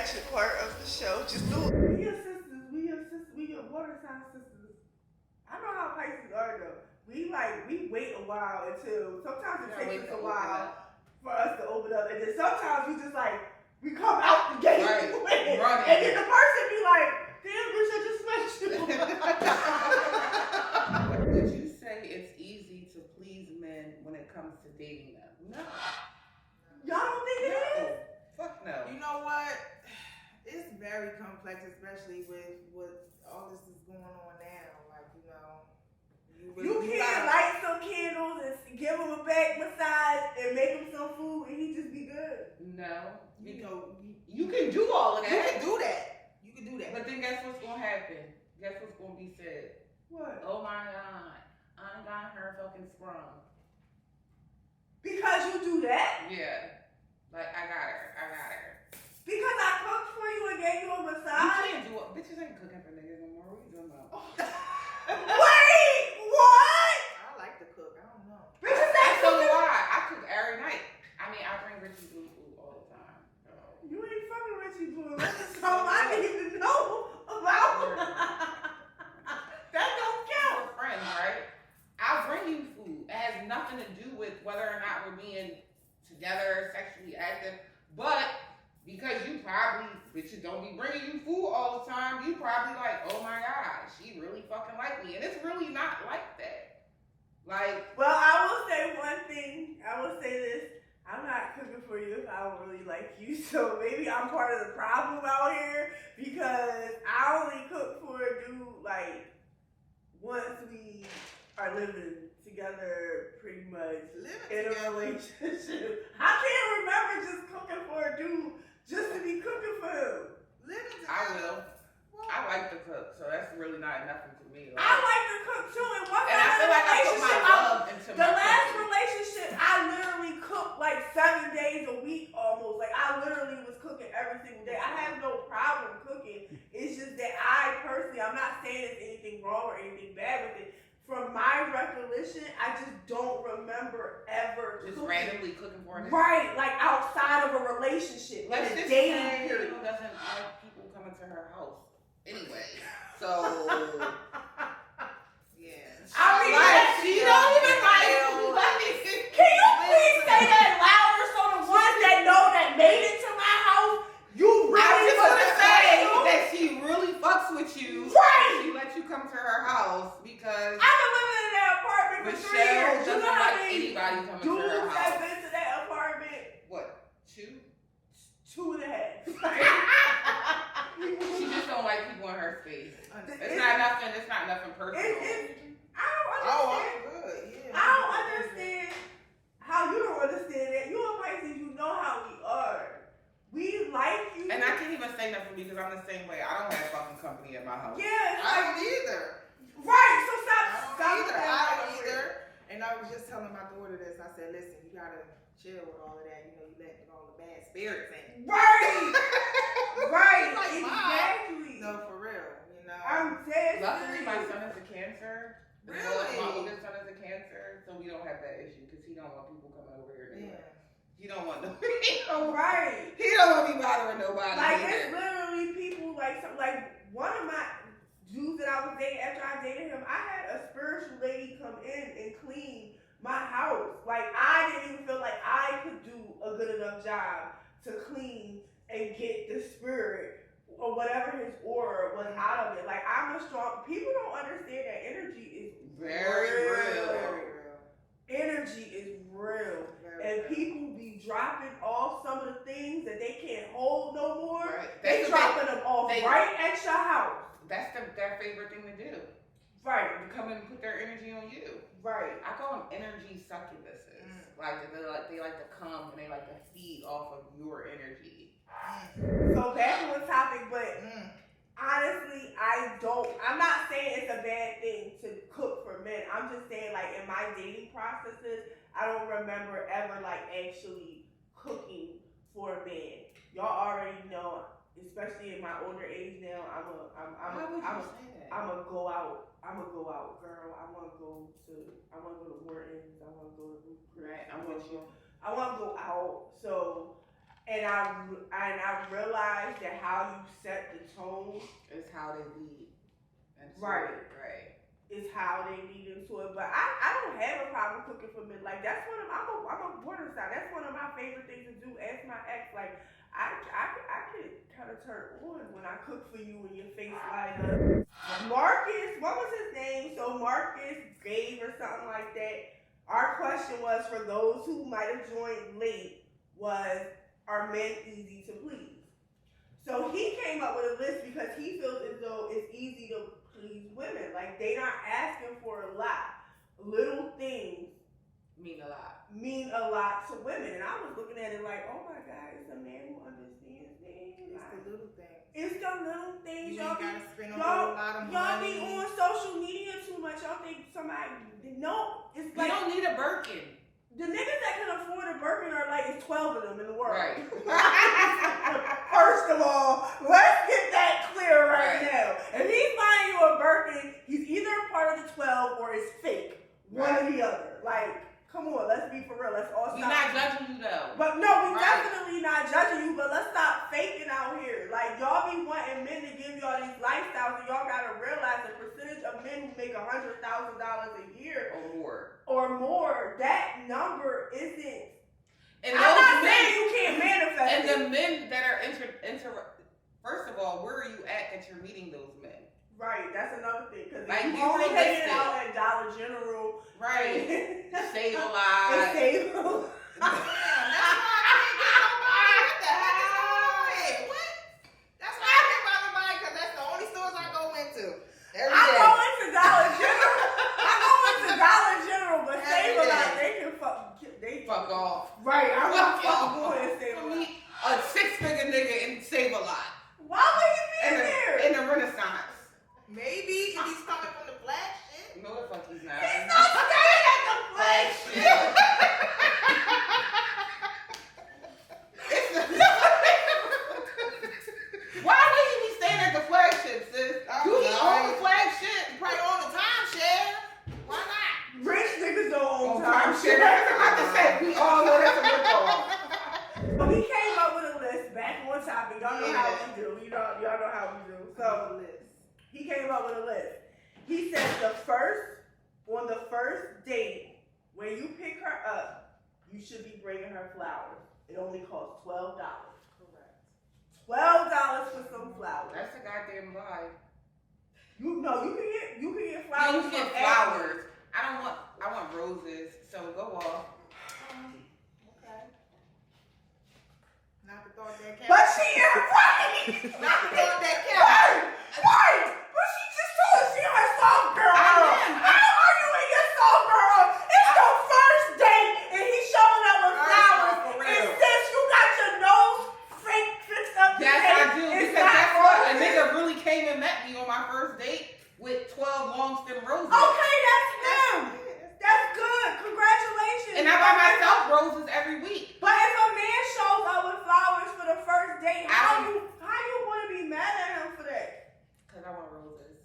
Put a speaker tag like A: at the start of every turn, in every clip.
A: action part of the show. Just do it. We your sisters. We your sisters. We your water sign sisters. I know how Pisces are though. We wait a while until sometimes it takes us a while for us to open up, and then sometimes we just we come out the gate and then the person be like, "Damn, bitch, I just met you."
B: Would you say it's easy to please men when it comes to dating them? No.
A: Y'all don't think it is?
B: Fuck no.
C: You know what? It's very complex, especially with what all this is going on now.
A: You can't light some candles and give him a back massage and make him some food and he just be good.
B: No. You can do all of that.
C: You can do that.
B: But then guess what's gonna happen? Guess what's gonna be said?
A: What?
B: Oh my God, I got her fucking sprung.
A: Because you do that?
B: Yeah. Like I got her.
A: Because I cooked for you and gave you a massage?
B: You can't do it. Bitches ain't cooking for niggas no more. What are you doing about?
A: Wait! What?
C: I like to cook. I don't know.
A: Bitches ain't
B: So do
A: cooking?
B: I. I cook every night. I mean, I bring Richie food all the time. So.
A: You ain't fucking Richie Blue. That's all I need to know about. That don't count.
B: We're friends, right? I'll bring you food. It has nothing to do with whether or not we're being together, sexually active. But because you probably, bitches don't be bringing you food all the time, you probably like, oh my God, she really fucking like me. And it's really not like that.
A: Well, I will say one thing. I will say this. I'm not cooking for you if I don't really like you. So maybe I'm part of the problem out here because I only cook for a dude once we are living together pretty much in a relationship. I can't remember just cooking for a dude just to be cooking for him.
C: Living together.
B: I will. I like to cook, so that's really not nothing to me.
A: I like to cook too, and once
B: and I feel like I put my love into
A: the
B: my
A: last
B: cooking.
A: relationship, I literally cooked 7 days a week almost. I literally was cooking every single day. I have no problem cooking. It's just that I personally, I'm not saying there's anything wrong or anything bad with it. From my recollection, I just don't remember ever
B: just
A: cooking.
B: randomly cooking for him.
A: Right, outside of a relationship,
B: Let's
A: a
B: just
A: dating
B: say
A: period.
B: Who doesn't like people coming to her house anyway? So
C: yeah.
A: I mean,
B: she don't even like.
A: Can you please say that louder so the ones that know that made it to my house, you really
B: I was just gonna say
A: special?
B: that she really fucks with you.
A: Right.
B: She lets you come to her house because
A: I've been living in that apartment for 3
B: Michelle
A: years. You
B: doesn't
A: know how
B: like
A: many
B: anybody coming to
A: dudes
B: her
A: have
B: house.
A: been to that apartment?
B: What? 2?
A: 2.5.
B: She just don't like people in her space. It's
A: It's
B: not nothing personal.
A: I don't understand.
C: Oh, I'm good. Yeah.
A: I don't understand how you don't understand that. You and Pisces, you know how we are. We like you.
B: And I can't even say nothing because I'm the same way. I don't have fucking company at my house.
A: Yeah,
C: I don't either.
A: Right, so stop.
C: I don't either. And I was just telling my daughter this. I said, listen, you gotta chill with all of that. You letting all the bad spirits in.
A: Right. Right.
C: Like,
A: Exactly.
C: No, for real.
A: I'm dead.
B: Luckily, my son is a Cancer.
C: Really?
B: My oldest son is a Cancer, so we don't have that issue because he don't want people coming over here. Anyway.
C: Yeah.
B: He don't want no.
A: Right.
B: He don't want me bothering nobody.
A: It's literally people one of my dudes that I was dating after I dated him. I had a spiritual lady come in and clean my house. I didn't even feel like I could do a good enough job to clean and get the spirit or whatever his aura was out of it. I'm a strong. People don't understand that energy is
B: very real.
C: Very real.
A: Energy is real. And people be dropping off some of the things that they can't hold no more.
B: Right.
A: They dropping them off right at your house.
B: That's their favorite thing to do.
A: Right.
B: To come and put their energy on you.
A: Right.
B: I call them energy succubuses. They like to come and they like to feed off of your energy.
A: So back on the topic, but honestly, I'm not saying it's a bad thing to cook for men. I'm just saying in my dating processes, I don't remember ever actually cooking for a man. Y'all already know, especially in my older age now, I'm a go out. I'm a go out girl. I want to go to Morton's. I want to go to Ruth Chris.
B: Right, I'm with you.
A: I want to go out. So And I realized that how you set the tone
B: It's how they lead.
A: Right.
B: Right.
A: is how they lead into it. But I don't have a problem cooking for men. Like that's one of I'm a border side. That's one of my favorite things to do. Ask my ex. Like I could kind of turn on when I cook for you and your face light up. Marcus, what was his name? So Marcus Gave or something like that. Our question was for those who might have joined late was, are men easy to please? So he came up with a list because he feels as though it's easy to please women. Like they not asking for a lot. Little things
B: mean a lot
A: to women. And I was looking at it like, oh my God, it's a man who understands things.
C: It's the little things.
A: It's the little things.
C: You ain't gotta spend a whole lot of money.
A: Y'all be on social media too much. Y'all think somebody no. It's like
B: you don't need a Birkin.
A: the niggas that can afford a Birkin are like, it's 12 of them in the world.
B: Right.
A: First of all, let's get that clear right now. If he's buying you a Birkin, he's either a part of the 12 or it's fake. One or the other. Like, come on, let's be for real. Let's all stop.
B: We're not judging you though.
A: But no, we definitely not judging you, but let's stop faking out here. Like, y'all be wanting men to give y'all these lifestyles, and y'all gotta realize the percentage of men who make $100,000 a year or more, that number isn't.
B: And
A: I'm not saying you can't manifest.
B: And the men that are first of all, where are you at that you're meeting those men?
A: Right, that's another thing. Because
B: like,
A: you only hanging out at Dollar General.
B: Right. Save a lot.
A: And save a lot.
C: That's why I can't get nobody. What the heck is going on? What? That's why I can't buy nobody, because that's the only stores I go into.
A: I go into Dollar General, but save a lot. They can
B: fuck off.
A: Right, I'm not fucking going and save a lot.
B: A 6-figure nigga and save a lot.
A: Why would he be in there?
B: In the Renaissance.
C: Maybe if he's coming from the flagship.
B: No, the fuck he's not.
A: He's not staying at the flagship.
B: Why would he be staying at the flagship, sis? Do he own the flagship?
C: He probably own the timeshare. Why not?
A: Rich niggas don't own
B: timeshare. That's what I'm about to say. We all know that's a rip-off.
A: But he came up with a list back on topic. Y'all know how we do. Y'all know how we do. So he came up with a list. He said on the first date, when you pick her up, you should be bringing her flowers. It only costs $12.
C: Correct.
A: $12 for some flowers.
B: That's a goddamn lie.
A: You can get flowers.
B: You can get flowers. I want roses. So go off.
C: Okay. Not to throw that cat.
A: But she is right.
C: Not to throw that cat.
A: Right. But she just told us she on her soft girl. How are you in your soft girl? It's the first date and he's showing up with flowers. And since you got your nose fixed up,
B: yes, I do. Because that's what a nigga really came and met me on my first date with 12 long stem roses.
A: Okay, that's him. That's good. Congratulations.
B: And I buy myself roses every week.
A: But if a man shows up with flowers for the first date, how you want to be mad at him for that?
B: Because I want roses.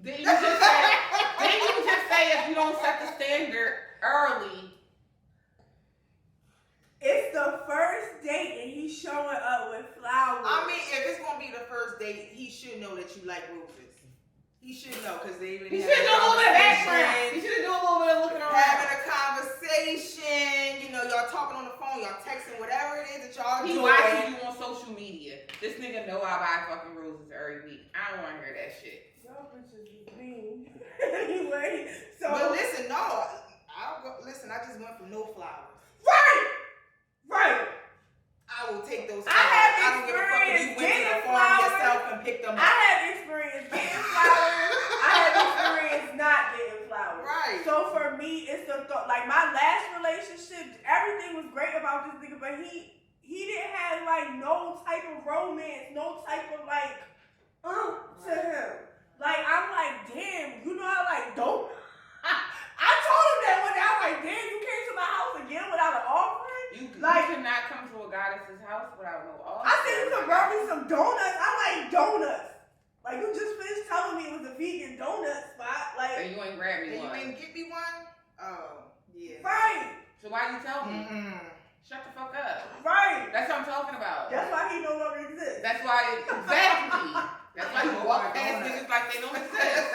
B: Didn't you just say if you don't set the standard early?
A: It's the first date and he's showing up with flowers.
C: I mean, if it's gonna be the first date, he should know that you like roses. He should know, because they even
B: He should do a little bit of background. He should do a little bit of looking around.
C: Having a conversation, y'all talking on the phone, y'all texting, whatever it is that y'all doing.
B: He watching you on social media. This nigga know I buy fucking roses every week. I don't want to hear that shit.
A: Y'all bitches is mean. Anyway, so.
C: But listen, no. Listen, I just went for no flowers.
A: Right.
C: I will take those flowers.
A: I
C: don't give a fuck if you went to the farm yourself and picked them up.
A: I have experience getting flowers. I have experience not getting flowers.
C: Right.
A: So for me, it's the thought. Like my last relationship, everything was great about this nigga, but he didn't have like no type of romance, no type of like to him. Like I'm like, damn, I don't. I told him that one day. I'm like, damn, you came to my house again without an offering.
B: You cannot come to a goddess's house without no offering.
A: I said you could bring me some donuts. I like donuts. Like you just finished telling me it was a vegan donut spot. Like
B: and you ain't grab me one.
C: You ain't get me one? Oh, yeah.
A: Right.
B: So why you tell me?
C: Mm-mm.
B: Shut the fuck up.
A: Right.
B: That's what I'm talking about.
A: That's why he no longer exists.
B: That's why, exactly. That's why you walk past niggas like they don't exist.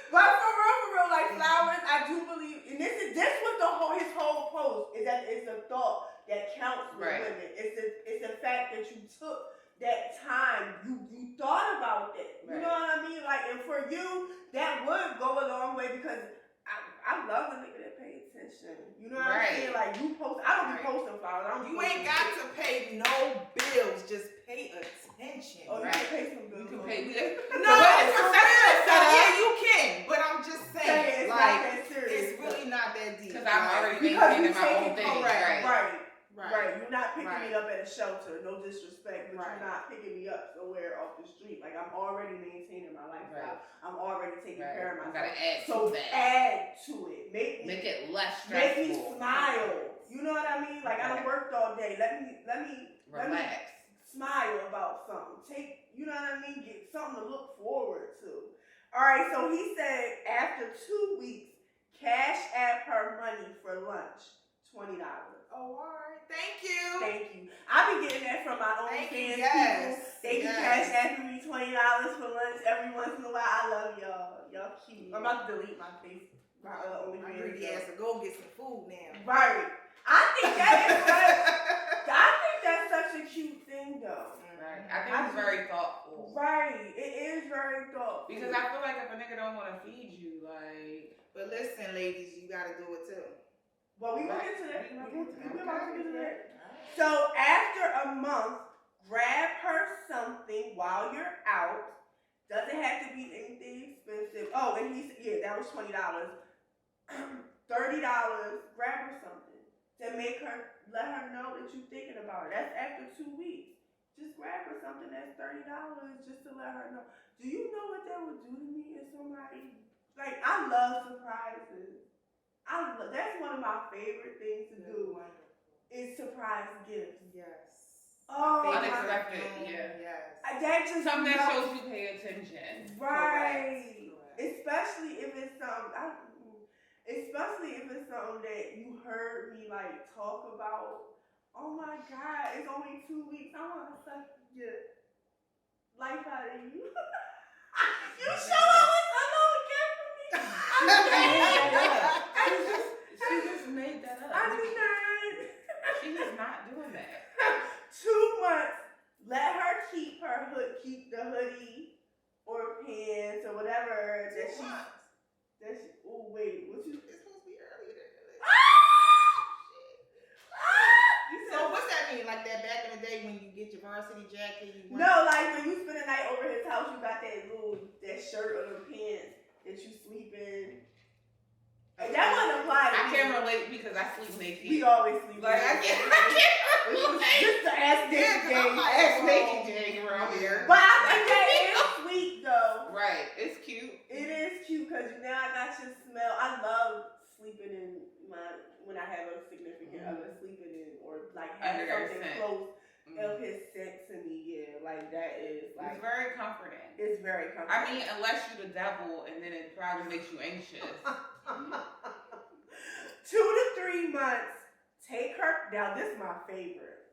A: But for real, like flowers, I do believe, and this was his whole post, is that it's a thought that counts with women. It's the fact that you took that time, you thought about that. You know what I mean? Like, and for you, that would go a long way because I love a nigga that pay attention. You know what I'm saying? Like, you post, I don't be posting flowers.
C: You ain't got to pay no bills, just pay attention.
A: Oh, you can pay some bills.
B: You can pay
C: No, it's for real. Yeah, you can. But I'm just saying,
A: it's
C: like,
A: not that serious.
C: it's really not that deep.
B: Because I'm already
A: maintaining
B: my own thing.
A: Right. You're not picking me up at a shelter. No disrespect, but you're not picking me up somewhere off the street. Like, I'm already maintaining my lifestyle. I'm already taking care of myself.
B: Gotta add
A: so
B: to that.
A: Add to it. Make
B: it less stressful.
A: Make me smile. You know what I mean? Like, I done worked all day. Let me
B: relax.
A: Smile about something. You know what I mean? Get something to look forward to. All right. So he said after 2 weeks, cash app her money for lunch, $20.
C: Oh, all right. Thank you.
A: I be getting that from my own fans. People. They be cash apping me $20 for lunch every once in a while. I love y'all. Y'all cute. I'm about to delete my face. My
C: My greedy ass to go get some food now.
A: Right. I think that's such a cute thing though.
B: Right. I think it's very thoughtful.
A: Right. It is very thoughtful.
B: Because I feel like if a nigga don't want to feed you, like.
C: But listen, ladies, you gotta do it too.
A: Well, we gonna get to that. We're about to get to that. So after a month, grab her something while you're out. Doesn't have to be anything expensive. Oh, and that was $20. $30. Grab her something to let her know that you're thinking about her. That's after 2 weeks. Just grab her something that's $30 just to let her know. Do you know what that would do to me if somebody, like, I love surprises. That's one of my favorite things to do is surprise gifts.
C: Yes.
B: Oh, unexpected.
C: Yes.
A: That just
B: something that shows you pay attention.
A: Right. Correct. Especially if it's something that you heard me like talk about. Oh my God, it's only 2 weeks. I want to suck your life out of you. You sure I was alone again for me?
B: She just made that up.
A: I did not.
B: She is not doing that.
A: 2 months. Let her keep the hoodie or pants or whatever that she. Oh wait, what you?
C: It's supposed to be earlier than that.
A: So
C: what's that mean? Like that back in the day when you get your varsity jacket?
A: No, like when you spend a night over his house, you got that shirt or the pants that you sleep in. That wouldn't apply to me.
B: I can't relate because I sleep naked.
A: We always sleep naked.
B: I can't relate.
A: Just the ass naked day.
B: Ass naked day around here.
A: But I think that is sweet though.
B: Right. It's cute.
A: It is cute because now I got your smell. I love sleeping in when I have a significant other sleeping in or like having something close of his scent to me. Yeah, like that is like.
B: It's very comforting.
A: It's very comforting.
B: I mean, unless you're the devil and then it probably makes you anxious.
A: 2 to 3 months. Take her. Now this is my favorite.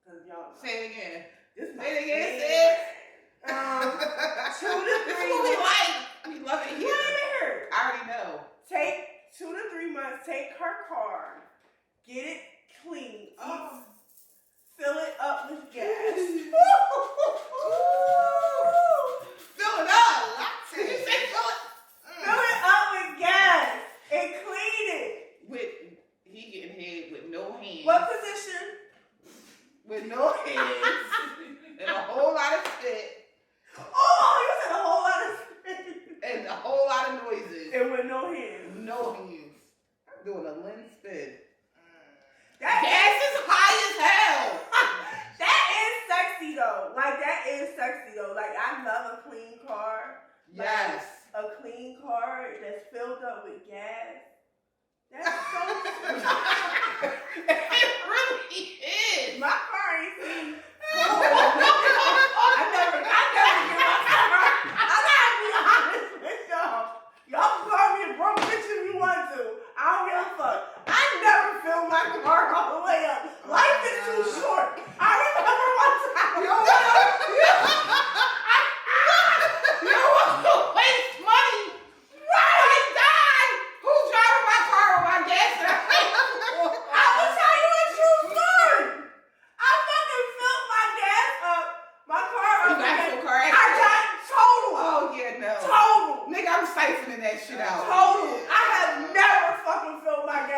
A: Cause y'all.
B: Say it again.
A: This is my
B: Say it again,
A: favorite.
B: sis.
A: 2 to 3
B: This is what we like. We love it here.
A: You ain't even heard.
B: I already know.
A: Take 2 to 3 months. Take her car. Get it clean. Fill it up with gas.
C: Fill it up.
B: Did you say fill it?
A: Fill it up with gas and clean it.
B: He getting head with no hands.
A: What position?
B: With no hands. And a whole lot of spit.
A: Oh, you said a whole lot of spit.
B: And a whole lot of noises.
A: And with no hands.
B: No hands. I'm doing a lens spin.
A: That
B: gas is high as hell.
A: That is sexy though. Like that is sexy though. Like I love a clean car.
B: Yes.
A: Like, a clean car that's filled up with gas. That's so sweet.
B: It really is.
A: My car ain't seen. I never get my car. I gotta be honest with y'all. Y'all can call me a broke bitch if you want to. I don't give a fuck. I never fill my car all the way up.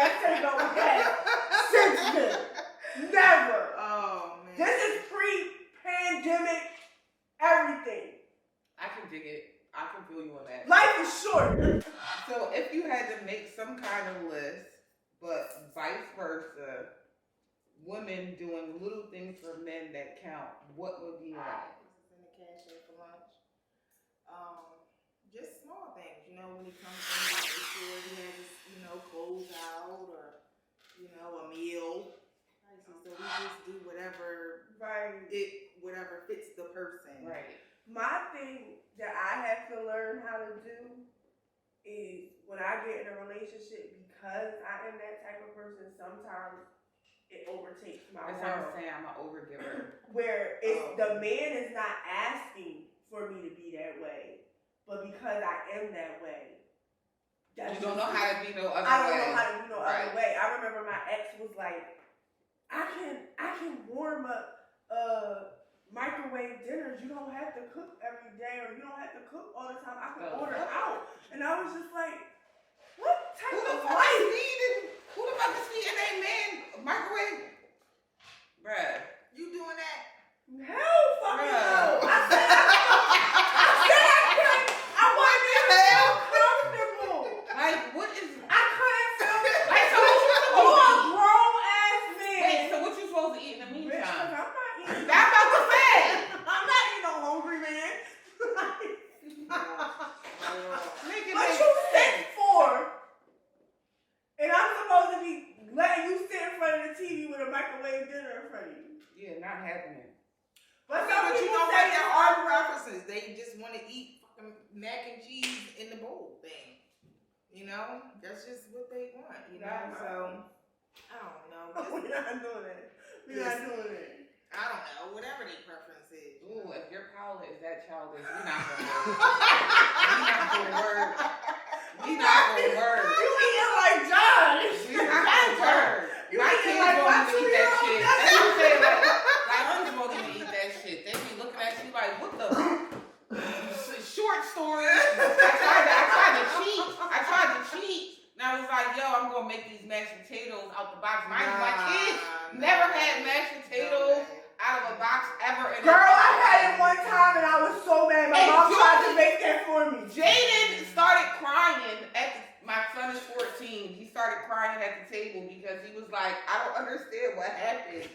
A: say go ahead since then. Never.
C: Oh man.
A: This is pre-pandemic everything.
B: I can dig it. I can feel you on that.
A: Life is short.
B: So if you had to make some kind of list, but vice versa, women doing little things for men that count, what would be that?
C: In the cashier for lunch. Just small things, you know, when he comes in, make sure he has his, you know, clothes out or, you know, a meal. So we just do whatever whatever fits the person.
B: Right.
A: My thing that I have to learn how to do is when I get in a relationship, because I am that type of person, sometimes it overtakes my
B: That's what I'm
A: world.
B: saying. I'm an overgiver.
A: Where it's the man is not asking for me to be that way, but because I am that way.
B: You don't know how to be no other way.
A: I don't know how to be no other way. I remember my ex was like, I can warm up microwave dinners. You don't have to cook every day, or you don't have to cook all the time. I can order out. And I was just like, what type of life?
B: Who the fuck is feeding a man microwave? Bruh.
C: You doing that?
A: Hell fucking no. I said I couldn't. I wasn't even feel comfortable.
B: Like, what is...
A: I couldn't feel
B: Like, so what you
A: you a grown ass man.
B: Wait, so what you supposed to eat in the
A: Bitch,
B: meantime?
A: 'cause I'm not eating.
B: I'm about to say.
A: I'm not eating no hungry man.
B: What
A: you sick for? And I'm supposed to be letting you sit in front of the TV with a microwave dinner in front of you.
B: Yeah, not happening.
A: But
C: Okay,
A: some
C: but you
A: people
C: know
A: say
C: what? There
A: it's
C: are preferences. They just want to eat fucking mac and cheese in the bowl thing. You know, that's just what they want. You know, so I don't know.
A: We're not doing that. We're not doing that.
C: I don't know. Whatever their preference is.
B: Ooh, if your palate is that childish, we not gonna work. We not gonna work.
A: You eating like Josh.
B: We not gonna work.
A: You
B: My
A: eating
B: kids
A: like
B: won't
A: my
B: even eat that
A: 2-year-old.
B: shit. That's what I'm saying. Like, honeys won't even eat that shit. They be looking at you like, what the? Short story. I tried to cheat. And I was like, yo, I'm gonna make these mashed potatoes out the box. My kids never had mashed potatoes out of a box ever.
A: Girl, I had it one time and I was so mad. My mom tried to make that for me.
B: Jaden started crying my son is 14. He started crying at the table because he was like, I don't understand what happened.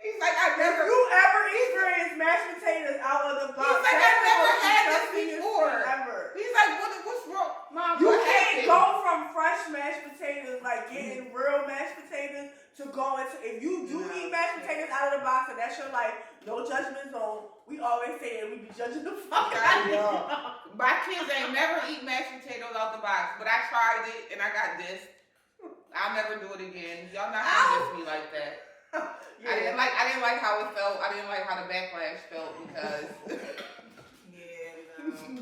B: He's like, I never.
A: If you ever experienced mashed potatoes out of the box,
B: He's like, I never had this before.
A: Ever.
B: He's like, what's wrong? Mom,
A: You
B: what
A: can't
B: happened?
A: go from fresh mashed potatoes, like getting real mashed potatoes, to going to, if you do eat mashed potatoes out of the box and that's your life, no judgment zone. We always say that we be judging the fuck out of you.
B: My kids ain't never eat mashed potatoes out the box, but I tried it and I got dissed. I'll never do it again. Y'all not gonna diss me like that. Yeah. I didn't like how it felt. I didn't like how the backlash felt because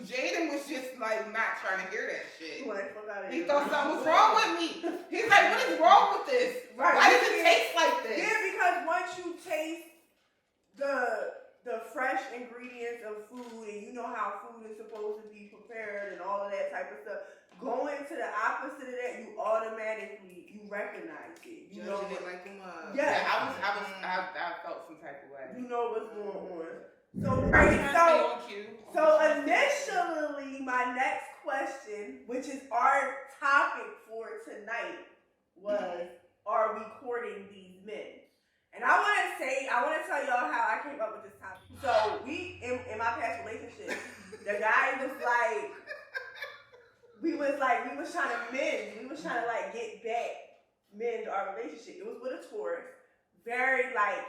B: Jaden was just like not trying to hear that shit. He thought something was wrong with me. He's like, what is wrong with this?
A: Right.
B: Why does it taste like this?
A: Yeah, because once you taste the fresh ingredients of food and you know how food is supposed to be prepared and all of that type of stuff, going to the opposite of that, you automatically recognize it. You know
C: it like a mug.
A: Yeah,
B: I felt some type of way.
A: You know what's going on. So initially, my next question, which is our topic for tonight, was, are we courting these men? And I want to tell y'all how I came up with this topic. So in my past relationship, the guy was like, we was trying to mend. We was trying to like get back, mend our relationship. It was with a Taurus. Very like,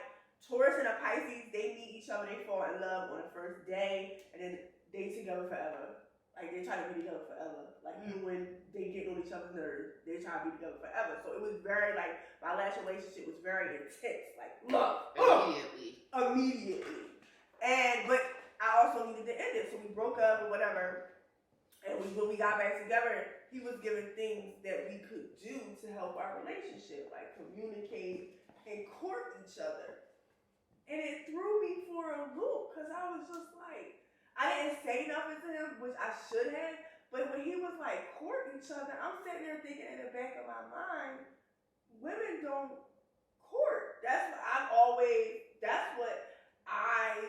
A: Taurus and a Pisces, they meet each other, they fall in love on the first day, and then they together forever. Like, they try to be together forever. Like, even when they get on each other's nerves, they try to be together forever. So it was very, like, my last relationship was very intense. Like, love. Immediately. But I also needed to end it, so we broke up or whatever. And when we got back together, he was giving things that we could do to help our relationship, like communicate and court each other. And it threw me for a loop because I was just like, I didn't say nothing to him, which I should have, But when he was like courting each other, I'm sitting there thinking in the back of my mind, women don't court. That's what I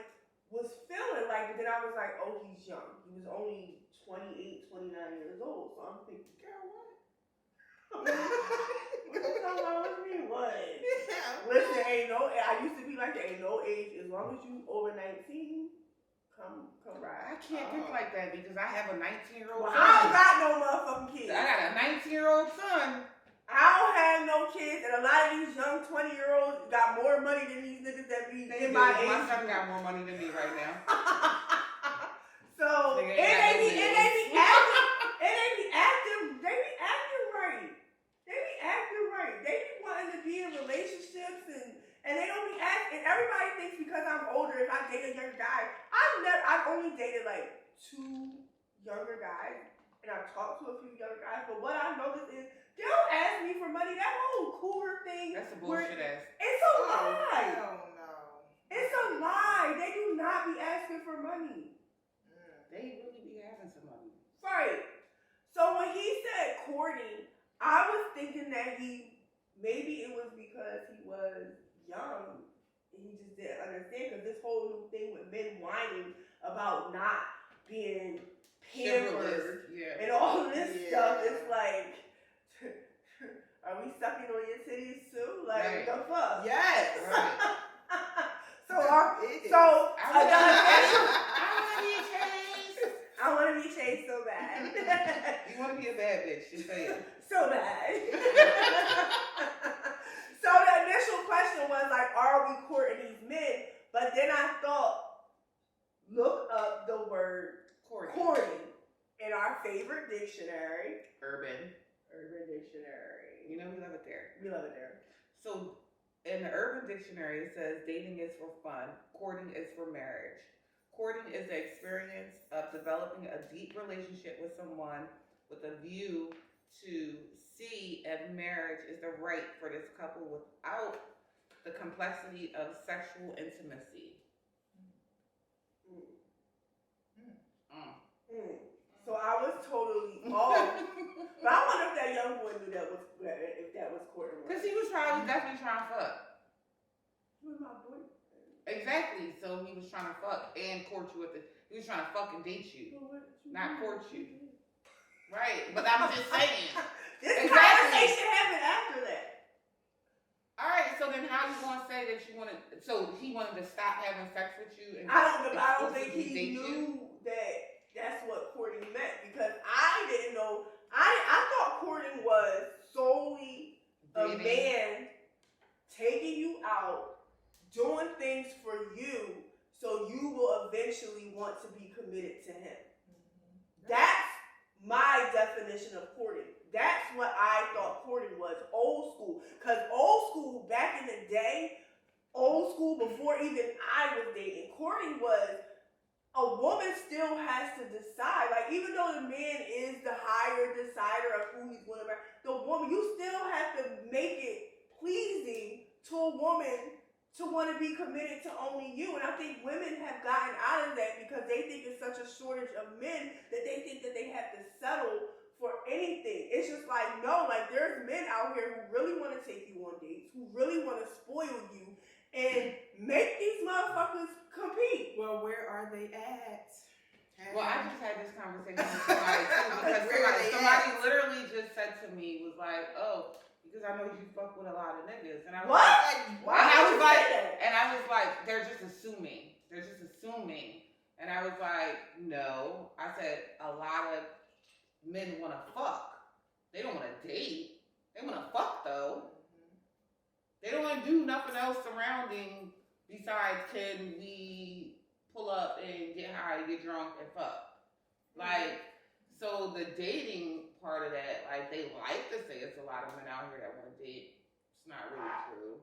A: was feeling like. But then I was like, oh, he's young. He was only 28, 29 years old. So I'm thinking, girl, what? What's going on with me? What?
C: Yeah.
A: Listen, I used to be like that. Ain't no age. As long as you over 19, come ride.
B: I can't think like that because I have a 19-year-old
A: Well,
B: son.
A: I don't got no motherfucking kids.
B: I got a 19-year-old son.
A: I don't have no kids, and a lot of these young 20-year-olds got more money than these niggas that be in my age.
B: My son got more money than me right now.
A: So
B: Nigga,
A: they be acting right. They be wanting to be in relationships and they don't be acting. Everybody thinks because I'm older, if I date a younger guy, I've only dated like 2 younger guys, and I've talked to a few younger guys. But what I noticed is they don't ask me for money. That whole cougar thing.
B: That's a bullshit ass.
A: It's a lie.
C: Hell no.
A: It's a lie. They do not be asking for money.
B: They really be having some money.
A: Right. So when he said courting, I was thinking that maybe it was because he was young and he just didn't understand, because this whole new thing with men whining about not being pampered and all this stuff, it's like, are we sucking on your titties too? Like, the fuck?
C: Yes.
B: Right.
A: I want to be chased so bad.
B: You want to be a bad bitch, just say it.
A: So bad. So the initial question was like, are we courting these men? But then I thought, look up the word courting in our favorite dictionary.
B: Urban
A: Dictionary.
B: You know we love it there.
A: We love it there.
B: So in the Urban Dictionary, it says dating is for fun, courting is for marriage. Courting is the experience of developing a deep relationship with someone with a view to see if marriage is the right for this couple without the complexity of sexual intimacy.
A: So I was totally off. But I wonder if that young boy knew if that was courting.
B: Because he was probably definitely trying to fuck.
A: He was my boyfriend.
B: Exactly. So he was trying to fuck and court you with it. He was trying to fuck and date you, not court you. Right. But I'm just saying.
A: This conversation happened after that.
B: All right. So then, how you gonna say that you wanted? So he wanted to stop having sex with you? And
A: I don't think he knew that that's what courting meant, because I didn't know. I thought courting was solely a man taking you out, doing things for you, so you will eventually want to be committed to him. That's my definition of courting. That's what I thought courting was, old school. Because old school, back in the day, old school, before even I was dating, courting was a woman still has to decide. Like, even though the man is the higher decider of who he's going to marry, the woman, you still have to make it pleasing to a woman to want to be committed to only you. And I think women have gotten out of that because they think it's such a shortage of men that they think that they have to settle for anything. It's just like, no, like, there's men out here who really want to take you on dates, who really want to spoil you and make these motherfuckers compete.
C: Well, where are they at?
B: Well, I just had this conversation with somebody too, because somebody literally just said to me, was like, oh, because I know you fuck with a lot of niggas. And I was like,
A: Why?
B: And I was like, they're just assuming. And I was like, no. I said, a lot of men want to fuck. They don't want to date. They want to fuck, though. They don't want to do nothing else surrounding besides can we pull up and get high, get drunk, and fuck. Like, so the dating part of that, like, they like to say it's a lot of men out here that want to date. It's not really true.